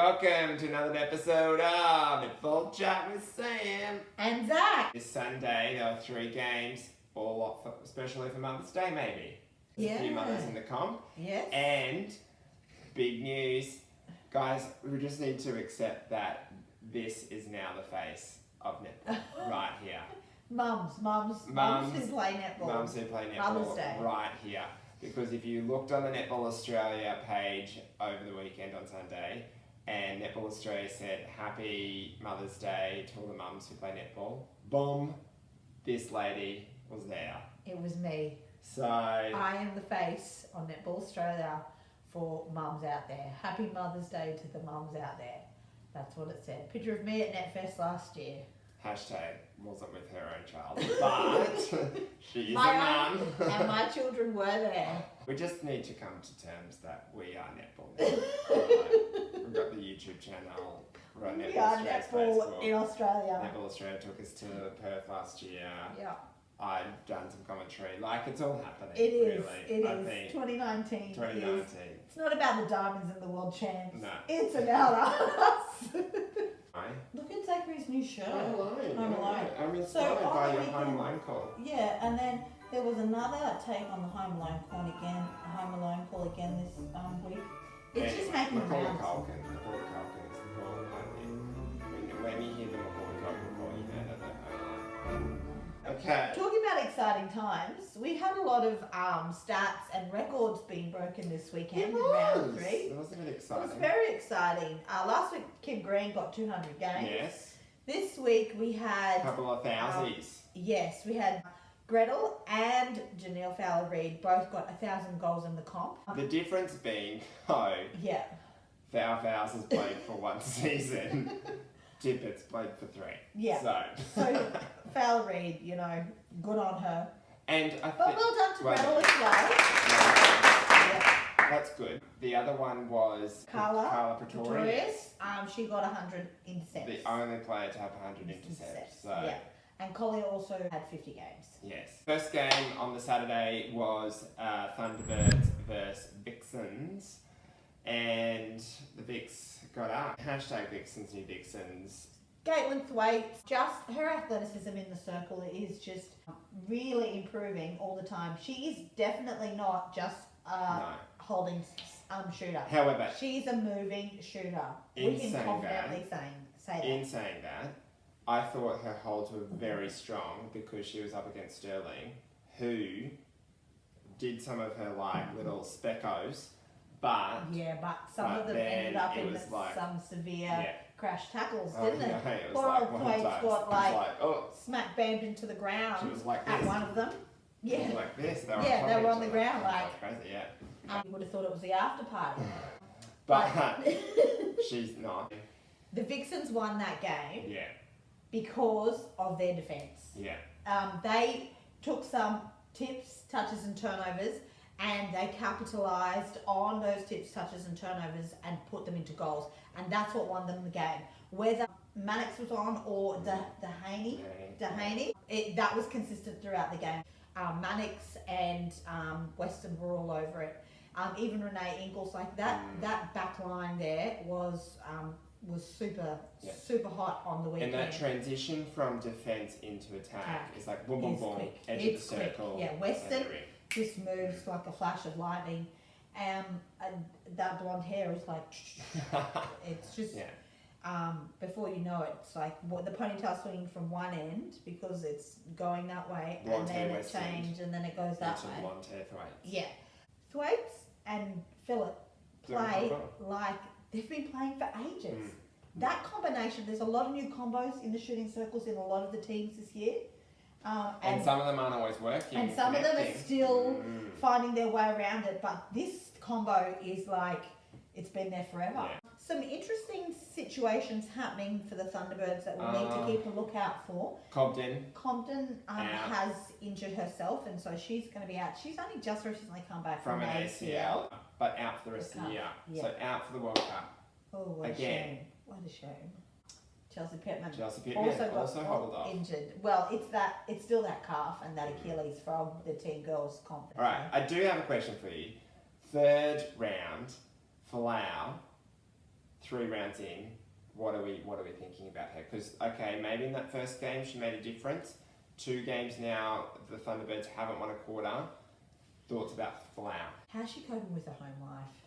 welcome to another episode of Netball Chat with Sam and Zach. This Sunday there are 3 games, all especially for Mother's Day maybe. There's a few mothers in the comp. Yes. And big news, guys, we just need to accept that this is now the face of netball right here. Mums who play netball. Mums who play netball Mother's Day. right here. Because if you looked on the Netball Australia page over the weekend on Sunday, and Netball Australia said, Happy Mother's Day to all the mums who play netball, boom, this lady was there. It was me. So I am the face on Netball Australia for mums out there. Happy Mother's Day to the mums out there. That's what it said. Picture of me at NetFest last year. Hashtag wasn't with her own child, but she is My a mum. And my children were there. We just need to come to terms that we are netball now. We've got the YouTube channel. We're on We Netball are Australia's netball Facebook. in Australia. Netball Australia took us to Perth last year. Yeah. I've done some commentary. Like, it's all happening. It is. Really. It I is. think 2019. 2019. It's not about the diamonds and the world champs. No. It's about us. Right? Look at Zachary's new shirt. Home Alone. Home Alone. I'm So inspired on by the your weekend- Home Alone call. Yeah, and then there was another take on the Home Alone call again. This week. It's just making the Macaulay rounds. Culkin. Macaulay Culkin is the call. When you hear the Macaulay Culkin call, you know that they're Home Alone. Okay. Talking about exciting times, we had a lot of stats and records being broken this weekend in round 3. It was a bit It exciting. was very exciting. Last week, Kim Green got 200 games. Yes. This week we had A couple of thousies. Yes, we had Gretel and Janelle Fowler-Reid both got 1,000 goals in the comp. The difference being, Yeah. Fowles has played for 1 season. Tippett's played for 3. Yeah. So Fowler-Reid, good on her. And I But think well done to Gretel as well. Yeah. that's good. The other one was Carla Pretorius. Pretorius. She got 100 intercepts. The only player to have 100 intercepts. So Yeah. And Collier also had 50 games. yes. First game on the Saturday was Thunderbirds versus Vixens. And the Vix got up. Hashtag Vixens, new Vixens. Caitlin Thwaites, just her athleticism in the circle is just really improving all the time. She is definitely not just holding shooter. However, She's a moving shooter. In We can saying confidently say that. in saying that, I thought her holds were very strong because she was up against Sterling, who did some of her little speccos, but But some of them ended up in some severe crash tackles, didn't it? It was Poor old one Thwaites time. got smack bammed into the ground She was like at this. one of them. She was like this. They were Yeah, they were on the each ground, other. like- Crazy, yeah. You would have thought it was the after party. But she's not. The Vixens won that game Yeah, because of their defence. yeah. They took some tips, touches and turnovers, and they capitalised on those tips, touches and turnovers and put them into goals. And that's what won them the game. Whether Mannix was on or Dehaney, that was consistent throughout the game. Mannix and Weston were all over it. Even Renee Ingles, that back line there was super hot on the weekend. And that transition from defence into attack is like boom, boom, boom, quick. edge It's of the circle. quick. Yeah, Weston and everything. just moves like a flash of lightning. And that blonde hair is like, it's just, before you know it, it's like the ponytail swinging from one end because it's going that way, Blonde and hair then it West End. changed, and then it goes that Into way. blonde hair Thwaites. Yeah. Thwaites and Phillip play like they've been playing for ages. That combination, there's a lot of new combos in the shooting circles in a lot of the teams this year. And some of them aren't always working. And some of them are connecting. still finding their way around it, but this combo is like, it's been there forever. Yeah. Some interesting situations happening for the Thunderbirds that we'll need to keep a lookout for. Compton has injured herself, and so she's going to be out. She's only just recently come back from an ACL, but out for the rest of the year. Yeah. So out for the World Cup. Oh, what Again. a shame. What a shame. Chelsea Pittman also hobbled off. injured. Well, it's still that calf and that Achilles from the teen girls conference. All right, I do have a question for you. Third round, Folau, 3 rounds in, what are we thinking about her? Because, okay, maybe in that first game she made a difference. 2 games now, the Thunderbirds haven't won a quarter. Thoughts about Folau? How's she coping with her home life?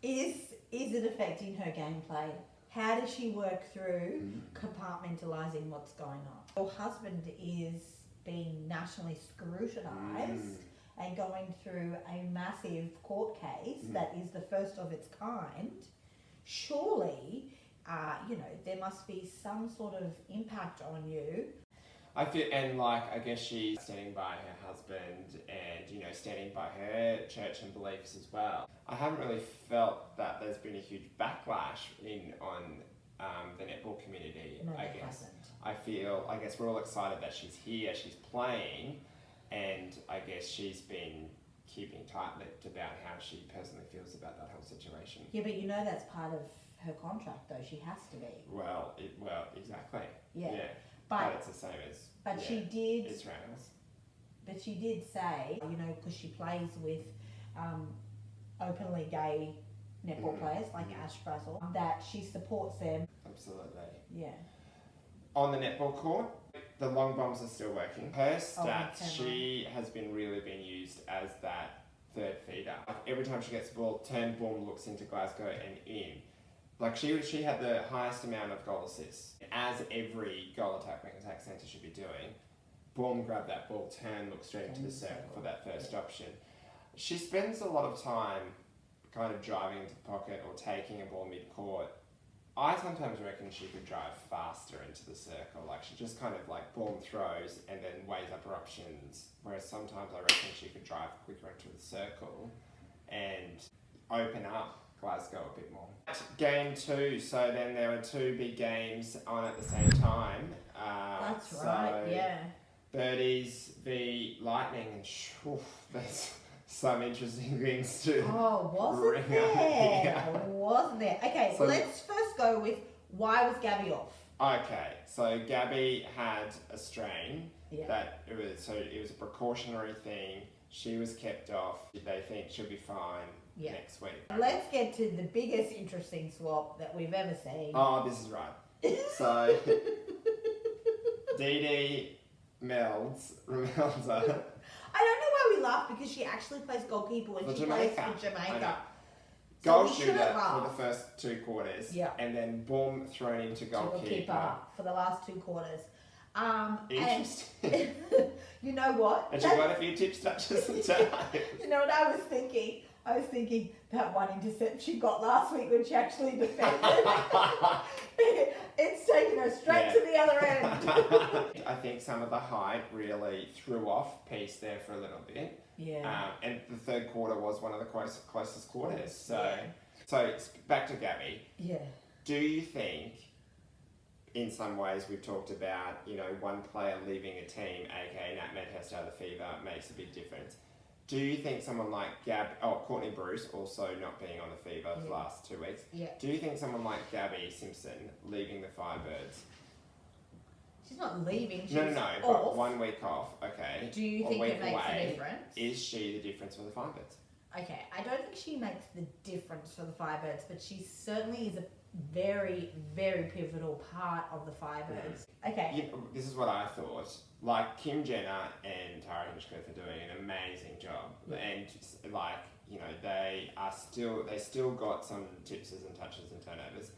Is it affecting her gameplay? How does she work through compartmentalising what's going on? Your husband is being nationally scrutinised and going through a massive court case that is the first of its kind. Surely, there must be some sort of impact on you. I feel, and I guess she's standing by her husband and, standing by her church and beliefs as well. I haven't really felt that there's been a huge backlash on the netball community, No, I it guess. hasn't. I guess we're all excited that she's here, she's playing, and I guess she's been keeping tight-lipped about how she personally feels about that whole situation. Yeah, but that's part of her contract, though. She has to be. Well, exactly. Yeah. But it's the same as she did. Israel's. But she did say, because she plays with openly gay netball players like Ash Brazel, that she supports them. Absolutely. Yeah. On the netball court, the long bombs are still working. Her stats, she has really been used as that third feeder. Every time she gets the ball, turn, boom, looks into Glasgow and in. She had the highest amount of goal assists, as every goal attack centre should be doing. Boom, grab that ball, turn, look straight into the circle for that first option. She spends a lot of time kind of driving into the pocket or taking a ball mid-court. I sometimes reckon she could drive faster into the circle. She just kind of boom throws and then weighs up her options. Whereas sometimes I reckon she could drive quicker into the circle and open up Glasgow a bit more. Game 2, so then there were 2 big games on at the same time. That's right, yeah. Birdies v Lightning, and there's some interesting things to wasn't there? Yeah. Wasn't there? Okay, so let's first go with why was Gabi off? Okay, so Gabi had a strain that it was a precautionary thing. She was kept off. They think she'll be fine next week. Let's get to the biggest interesting swap that we've ever seen. Oh, this is right. So Dee melds Romelda. I don't know why we laugh, because she actually plays goalkeeper when she plays for Jamaica. Goal shooter for the first 2 quarters. Yeah. And then boom, thrown into goalkeeper for the last 2 quarters. Interesting. And you know what? And she got a few tips, touches and turns. You know what I was thinking? I was thinking that one intercept she got last week when she actually defended. It's taken her straight to the other end. I think some of the height really threw off Peace there for a little bit. Yeah. And the 3rd quarter was one of the closest quarters. So back to Gabi. Yeah. Do you think, in some ways we've talked about, one player leaving a team, aka Nat Medhurst out of the fever, makes a big difference? Do you think someone like Courtney Bruce also not being on the fever for the last 2 weeks? Yeah. Do you think someone like Gabi Simpson leaving the Firebirds? She's not leaving. She's No. off. But 1 week off, okay. Do you think it makes a difference? Is she the difference for the Firebirds? Okay, I don't think she makes the difference for the Firebirds, but she certainly is a very, very pivotal part of the Firebirds. Okay. This is what I thought. Kim Jenner and Tara Hinchcliffe are doing an amazing job, and they still got some tipses and touches and turnovers,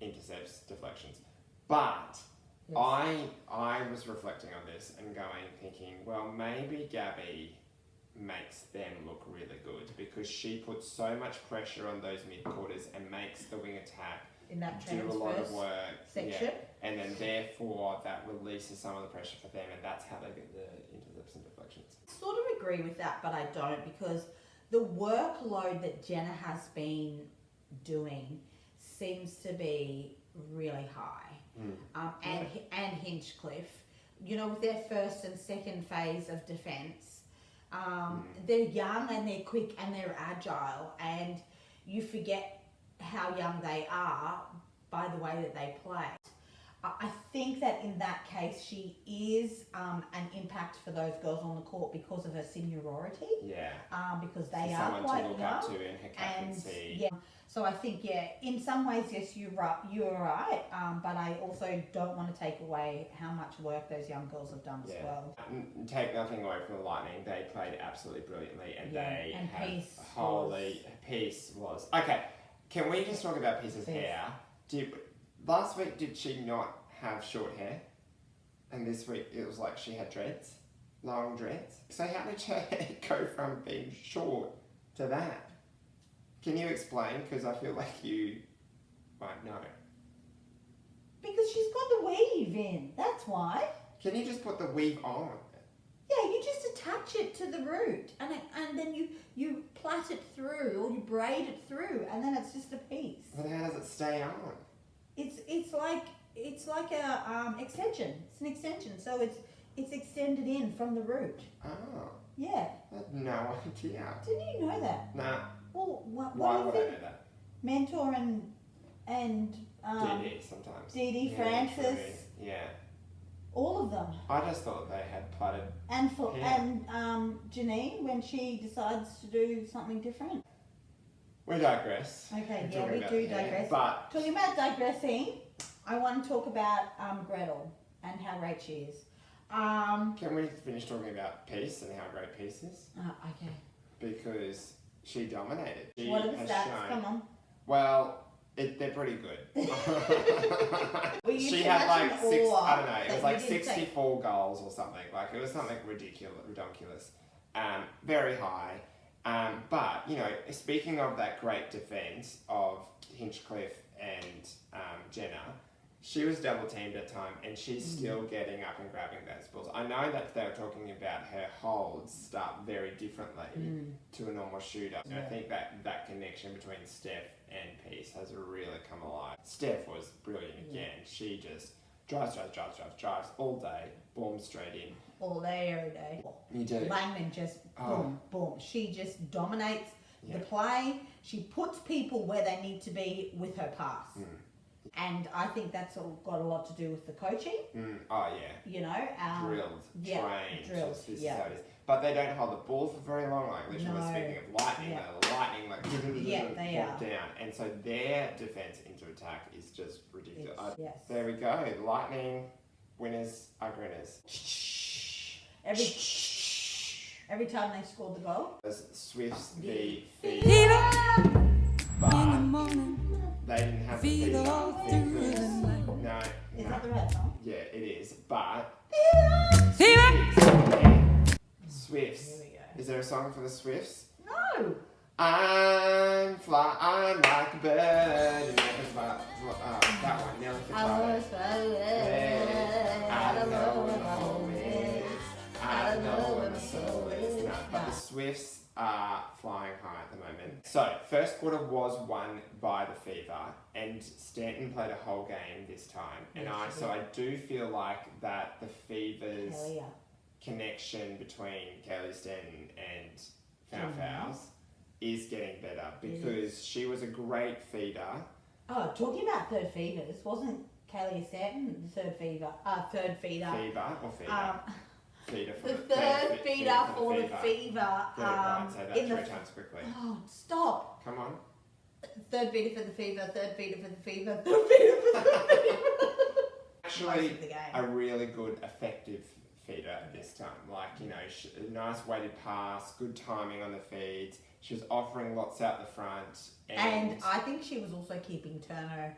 intercepts, deflections, but I was reflecting on this and thinking, well, maybe Gabi makes them look really good because she puts so much pressure on those mid-quarters and makes the wing attack in that do a lot of work section. And then therefore that releases some of the pressure for them, and that's how they get the intercepts and deflections. Sort of agree with that, but I don't, because the workload that Jenna has been doing seems to be really high. And Hinchcliffe, with their first and second phase of defence, they're young and they're quick and they're agile, and you forget how young they are by the way that they play. I think that in that case she is an impact for those girls on the court because of her seniority. Yeah. Because they So are someone quite to look young. up to in her captaincy. Yeah. So I think, yeah, in some ways, yes, you're right. But I also don't want to take away how much work those young girls have done as well. Take nothing away from the Lightning. They played absolutely brilliantly, and they and have Peace Peace was okay. Can we just talk about Peace's hair? Last week did she not have short hair? And this week it was like she had dreads, long dreads. So how did her hair go from being short to that? Can you explain? Because I feel like you might know. Because she's got the weave in, that's why. Can you just put the weave on? Yeah, you just attach it to the root and then you plait it through or you braid it through and then it's just a piece. But how does it stay on? It's like a extension. It's an extension, so it's extended in from the root. Oh. Yeah. I had no idea. Didn't you know that? Nah. Well, Why would I know that? Mentor and Dee sometimes. Dee Francis. Yeah. All of them. I just thought they had plaited. And Janine when she decides to do something different. We digress. Okay, We're yeah, we do digress. But talking about digressing, I want to talk about Gretel and how great she is. Can we finish talking about Peace and how great Peace is? Okay. Because she dominated. What are the stats? Come on. Well, they're pretty good. She had like I don't know, it was like 64 goals or something. Like it was something ridiculous. Very high. But, you know, speaking of that great defence of Hinchcliffe and Jenna, she was double teamed at time and she's still getting up and grabbing those balls. I know that they were talking about her holds start very differently to a normal shooter. And I think that connection between Steph and Peace has really come alive. Steph was brilliant again. She just drives all day, boom, straight in. All day, every day. You do. Langman just boom. She just dominates the play. She puts people where they need to be with her pass. And I think that's all got a lot to do with the coaching. Oh, yeah. You know, drilled, trained. Drilled. This is how it is. But they don't hold the ball for very long. Like literally speaking of lightning, they are down. And so their defense into attack is just ridiculous. Yes. There we go. The Lightning winners are grinners. Every time they scored the goal. Swifts v Fever. But they didn't have the Fever because no. Is that the right song? Yeah, it is. But Swifts. Here we go. Is there a song for the Swifts? No. I'm like a bird. That one, Nelly Furtado. I don't know where my home is. I don't know where my soul is. No, but the Swifts are flying high at the moment. So, first quarter was won by the Fever, and Stanton played a whole game this time. And I do feel like that the Fever's connection between Kaylee Stanton and Fouls is getting better because she was a great feeder. Oh, talking about third feeders, wasn't Kaylee Stanton the third feeder? Third feeder. Fever or feeder? Feeder for the third feeder for the Fever. Right, say that 3 times quickly. Oh, stop. Come on. Third feeder for the Fever, third feeder for the Fever, third feeder for the Fever. Actually, a really good, effective feeder this time. Like, you know, nice weighted pass, good timing on the feeds. She was offering lots out the front. And I think she was also keeping Turner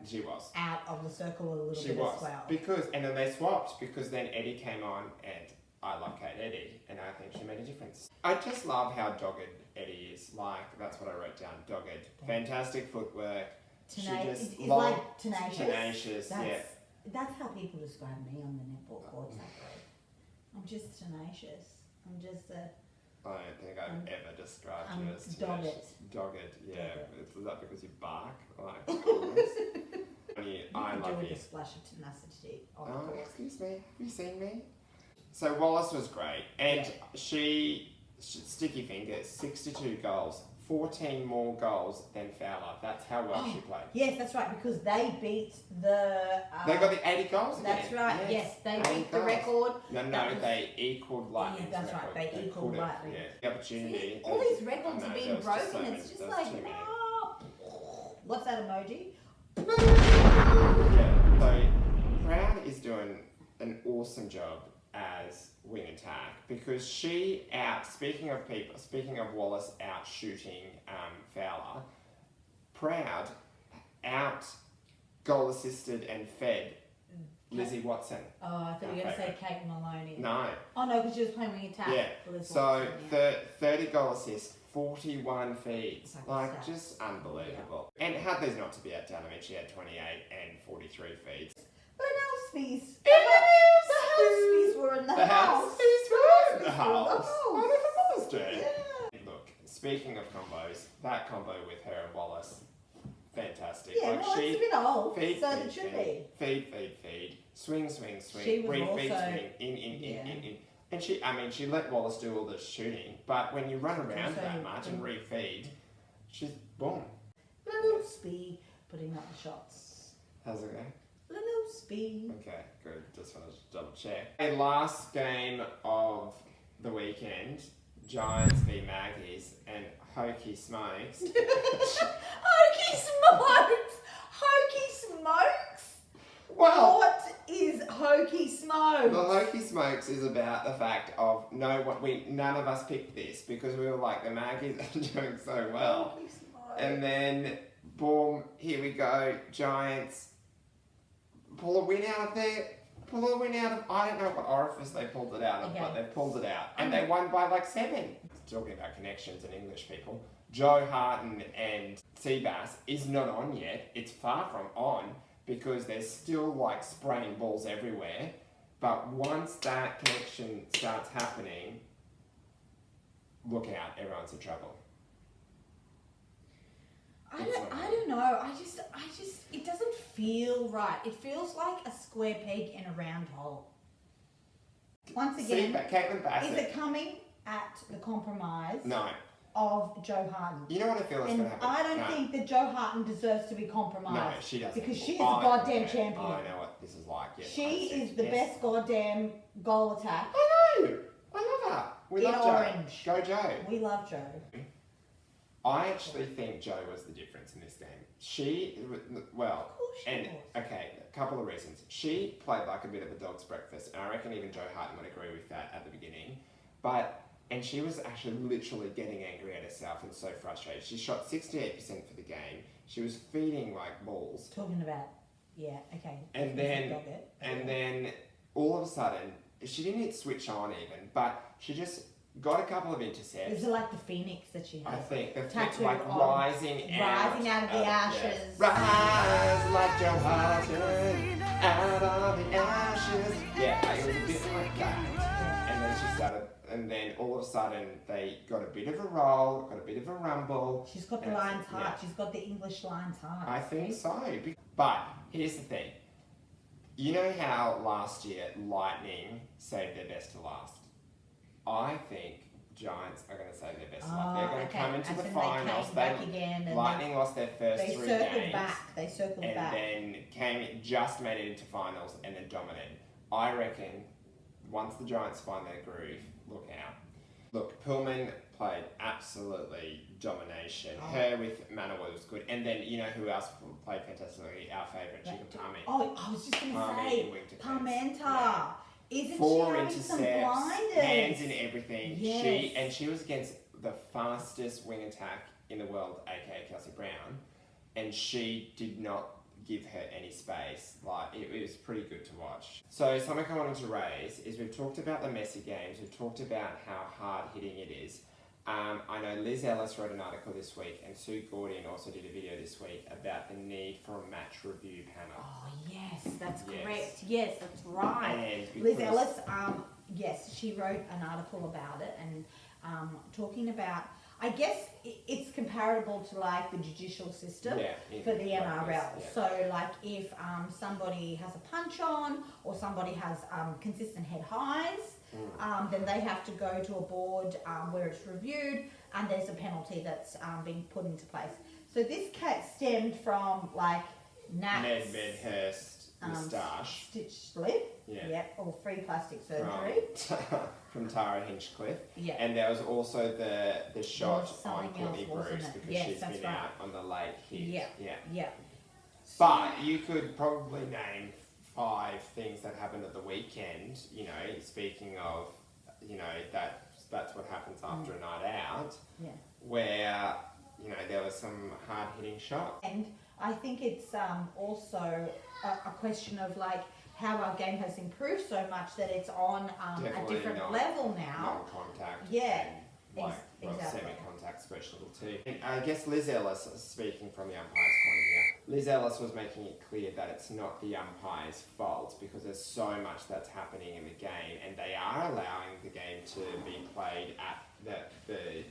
out of the circle a little bit as well. And then they swapped because then Eddie came on and I love Kate Eddie and I think she made a difference. I just love how dogged Eddie is. Like, that's what I wrote down, dogged. Fantastic footwork. Tenacious. That's how people describe me on the netball courts. I'm just tenacious. I'm just a... I don't think I've ever described you as dogged. Dogged, yeah. Is that because you bark? Like, I love with you. A splash of tenacity. Excuse me. Have you seen me? So Wallace was great, and she sticky fingers, 62 goals, 14 more goals than Fowler. That's how well she played. Yes, that's right, because they beat the... they got the 80 goals again. That's right, yes. They beat the record. No, they equaled Lightning's that's record. right, they equalled Lightning. Yeah, the opportunity. See, all these records are being broken. It's just like, what's that emoji? Yeah, so Proud is doing an awesome job as wing attack because speaking of Wallace out shooting Fowler, Proud out goal assisted and fed Lizzie Watson. Oh, I thought you were going to say Kate Maloney. No. Oh no, because she was playing wing attack. Yeah. So Watson, 30 goal assists, 41 feeds. Like just unbelievable. Yeah. And how there's not to be outdone, I mean, she had 28 and 43 feeds. The Housebees were in the house. Were in the house. Look, speaking of combos, that combo with her and Wallace, fantastic. Yeah, it's a bit old, so it should be. Feed. Swing. She was Re-feed, also, swing. In. And she let Wallace do all the shooting, but when you run around that much and re-feed, she's boom. Little Spee putting up the shots. How's it going? Little Spee. Okay, good. Just want to double check. Okay, last game of the weekend, Giants v Magpies, and Hokey Smokes. Hokey Smokes? Well, what is Hokey Smokes? the Hokey Smokes is about the fact of none of us picked this because we were like the Magpies are doing so well, Hokey Smokes. and then boom, here we go, Giants pull a win out of there. I don't know what orifice they pulled it out of, but they pulled it out. And they won by like 7. Talking about connections and English people, Joe Harton and Seabass is not on yet. It's far from on because there's still like spraying balls everywhere. But once that connection starts happening, look out, everyone's in trouble. I don't know. I just, it doesn't feel right. It feels like a square peg in a round hole. Once again, Caitlin Bassett. is it coming at the compromise No. of Joe Harton? You know what I feel is going to happen? I don't think that Joe Harton deserves to be compromised. No, she doesn't. Because she is a goddamn champion. I know what this is like. Yes, she is the best goddamn goal attack. I know. I love her. We love orange. Joe. Go Joe. We love Joe. I actually think Joe was the difference in this game. Okay, a couple of reasons. She played like a bit of a dog's breakfast, and I reckon even Joe Harton would agree with that at the beginning. And she was actually literally getting angry at herself and so frustrated. She shot 68% for the game. She was feeding like balls. Talking about, okay. And then all of a sudden, she didn't hit switch on even, but she just got a couple of intercepts. Is it like the phoenix that she had? I think the tattooed like rising out of the ashes. Rise like Joe Harton out of the ashes. Yeah, it was a bit like that. And then she started, and then all of a sudden they got a bit of a roll, got a bit of a rumble. She's got the lion's heart. She's got the English lion's heart. I think so. But here's the thing. You know how last year Lightning saved their best to last? I think Giants are going to save their best luck. They're going to come into the finals. Lightning lost their first 3 games. They circled back. And then just made it into finals and then dominated. I reckon once the Giants find their groove, look out. Look, Pillman played absolutely domination. Her with Manawa was good. And then, you know who else played fantastically? Our favourite, Chica Palmy. Oh, I was just going to say, Parmenta. Yeah. Isn't 4 she having some intercepts, blinders? hands in everything. Yes. She was against the fastest wing attack in the world, aka Kelsey Brown, and she did not give her any space. Like it was pretty good to watch. So something I wanted to raise is we've talked about the messy games. We've talked about how hard hitting it is. I know Liz Ellis wrote an article this week, and Sue Gordian also did a video this week about the need for a match review panel. Oh yes, that's correct. Yes, that's right. And Liz Ellis, yes, she wrote an article about it and talking about. I guess it's comparable to like the judicial system for the NRL. Yeah. So like if somebody has a punch on or somebody has consistent head highs, then they have to go to a board where it's reviewed, and there's a penalty that's being put into place. So this cat stemmed from like Nat's Medhurst moustache. stitched lip. Yeah. Yep, or free plastic surgery. From Tara Hinchcliffe. Yeah. And there was also the shot on something else, Courtney wasn't Bruce it? because Yes, she's that's been right. out on the late hit. Yeah. But you could probably name 5 things that happened at the weekend, you know, speaking of, you know, that's what happens after a night out, where, you know, there was some hard-hitting shots. And I think it's also a question of like how our game has improved so much that it's on a different level now. Non-contact. Yeah. And Exactly. semi-contact special too. And I guess Liz Ellis, speaking from the umpire's corner here, Liz Ellis was making it clear that it's not the umpire's fault because there's so much that's happening in the game, and they are allowing the game to be played at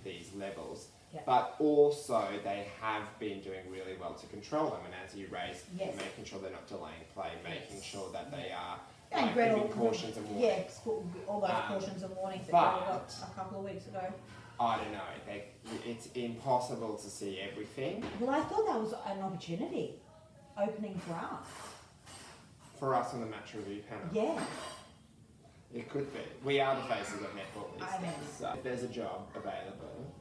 these levels. Yeah. But also they have been doing really well to control them, and as you raised, making sure they're not delaying play, making sure that they are giving cautions and warnings. Yeah, all those cautions and warnings that we got a couple of weeks ago. I don't know, it's impossible to see everything. Well, I thought that was an opportunity opening for us. For us on the match review panel. Yeah. It could be. We are the faces of netball these I know. days. So if there's a job available,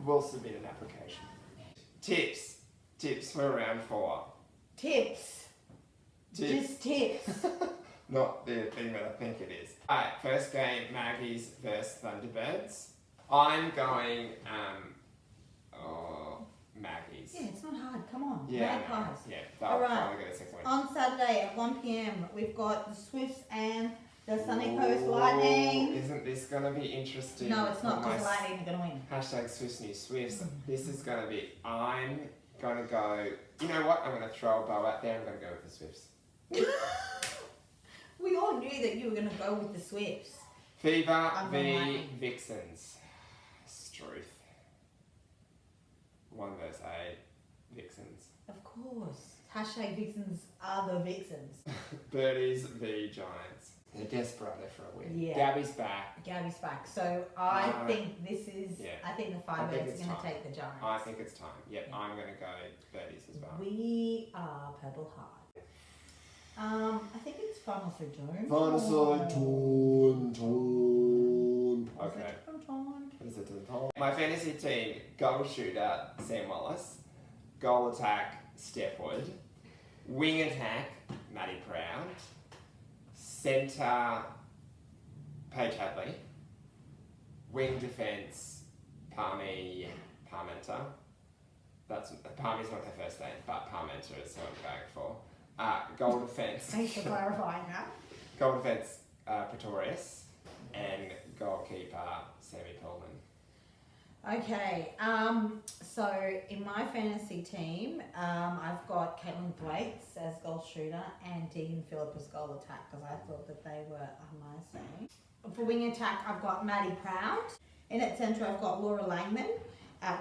we'll submit an application. Tips for round 4. Tips. Just tips. Not the thing that I think it is. Alright, first game, Magpies versus Thunderbirds. I'm going, Magpies. Yeah, it's not hard. Come on. Yeah, Magpies. yeah, they'll All right. probably get a 6 win. On Saturday at 1 p.m, we've got the Swifts and the Sunny Coast Lightning. Isn't this going to be interesting? No, it's not for my because Lightning are going to win. Hashtag Swifts New Swifts. This is going to be, I'm going to go, you know what? I'm going to throw a bow out there. I'm going to go with the Swifts. We all knew that you were going to go with the Swifts. Fever I'm going v Lightning. Vixens. Struth. 1 versus 8. Vixens. Of course. Hashtag Vixens are the Vixens. Birdies v Giants. They're desperado for a win. Yeah. Gabby's back. Gabby's back. So I think this is, I think the I think Firebirds are it's going to time. take the Giants. I think it's time. Yep, I'm going to go birdies as well. We are Purple Heart. I think it's Final Side Tone. Final side, tone. Okay. Okay. What is it to the top? My fantasy team, goal shooter, Sam Wallace. Goal attack, Steph Wood. Wing attack, Maddie Proud. Centre, Paige Hadley. Wing defence, Parmenter. Parmy's not her first name, but Parmenter is who I'm going for. Goal defence. Thanks for clarifying that. Goal defence, Pretorius. And goalkeeper, Sammy Pullman. Okay, so in my fantasy team, I've got Caitlin Thwaites as goal shooter and Tegan Phillip as goal attack because I thought that they were amazing. For wing attack, I've got Maddie Proud. In at centre, I've got Laura Langman.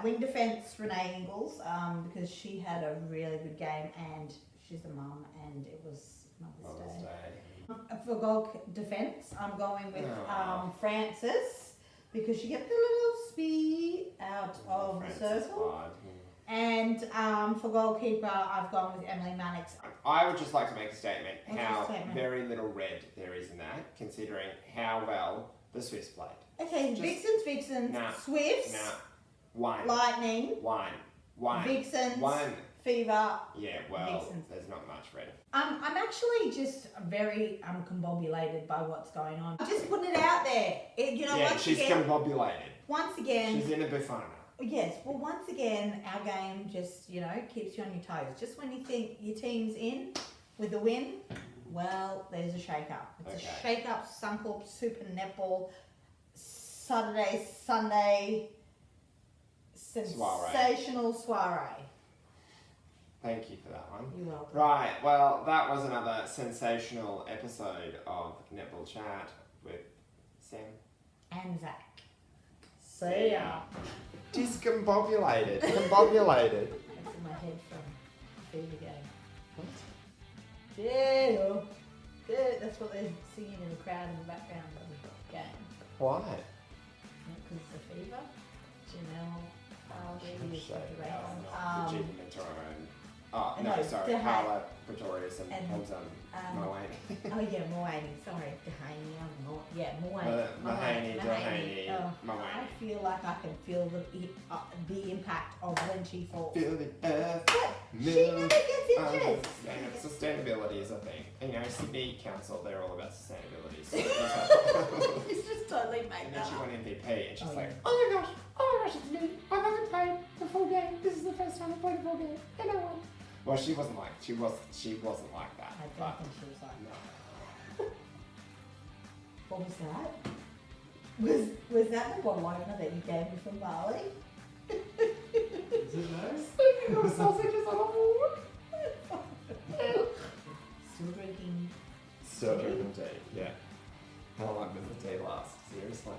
Wing defence, Renee Ingalls, because she had a really good game and she's a mum and it was Mother's Day. For goal defence, I'm going with Frances because she gets the little speed out of the circle. And for goalkeeper, I've gone with Emily Mannix. I would just like to make a statement What's how your statement? very little red there is in that, considering how well the Swifts played. Okay, Just- Vixens, Nah. Swifts, One. Lightning, One. Vixens, One. Fever. Yeah, well, Vixens. there's not much red. I'm actually just very combobulated by what's going on. I'm just putting it out there. She's combobulated. Once again, She's in a bufana. yes. Well, once again, our game just keeps you on your toes. Just when you think your team's in with the win, well, there's a shake-up. It's a shake-up. Suncorp Super Netball Saturday, Sunday sensational soiree. Thank you for that one. You're welcome. Right, well, that was another sensational episode of Netball Chat with Sam. And Zach. See ya. Discombobulated. Combobulated. That's in my head from Fever Game. What? Yeah. That's what they're singing in the crowd in the background of the Why? Because it's a fever. Janelle, Shame. The um, Jeep and Tyrone. Oh, no, no, sorry. Dehaney. Carla, Pretorius, and And, Moaney. oh yeah, Moaney. Sorry, Dehaney. I'm not. Yeah, Moaney. Mahaney, Dehaney, I Moaney. feel like I can feel the impact of when she falls. Feel the earth. But she never gets injured. Sustainability is a thing. You know, Sydney Council, they're all about sustainability. So It's just totally and made then that she up. won MVP, and she's Oh, like, yeah. oh my gosh, it's me. I haven't played the full game. This is the first time I played a full game, and I won. Well, she wasn't like that. I but don't think she was like no. What was that? Was that the bottle opener that you gave me from Bali? Is it nice? Speaking of sausages on a walk. Still drinking. Still drinking tea. Yeah. How long does the tea last? Seriously.